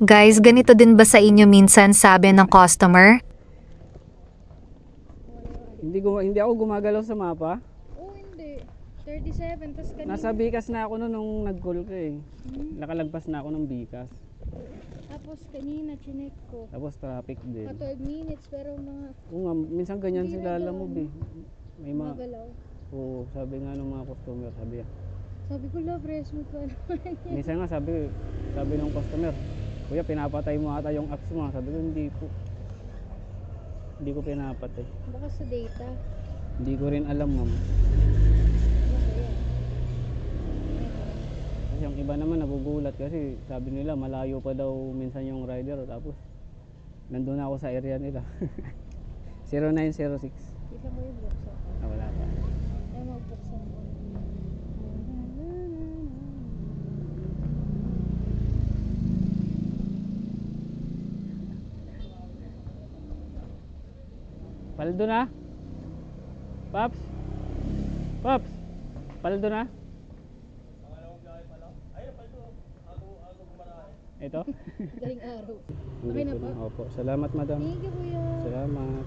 Guys, ganito din ba sa inyo minsan, sabi ng customer? Hindi ako gumagalaw sa mapa. Oo, hindi. 37, tas kanina. Nasa Bikas na ako noon nung nag-call ko eh. Nakalagpas na ako ng Bikas. Tapos kanina, chinek ko. Tapos traffic din. 12 minutes, pero mga Oo nga, minsan ganyan Hindi sila na alam mo doon. eh. May mga, magalaw. oo, sabi nga ng mga customer, sabi niya. Sabi ko, love, resmoot pa naman. Minsan nga sabi ng customer, kuya pinapatay mo ata yung apps mo. Sabi ko hindi po. Hindi ko pinapatay. Baka sa data. Hindi ko rin alam ma'am. Masaya. Kasi yung iba naman nagugulat kasi sabi nila malayo pa daw minsan yung rider tapos nandun ako sa area nila. 0906. Isa ko yung buksan. Wala pa. Ay, magbuksan ko. Paldo na? Paps? Paps? Paldo na? Ito? Galing araw. Hindi Okay na ko po? Opo. Salamat madam. Thank you, kuya. Salamat.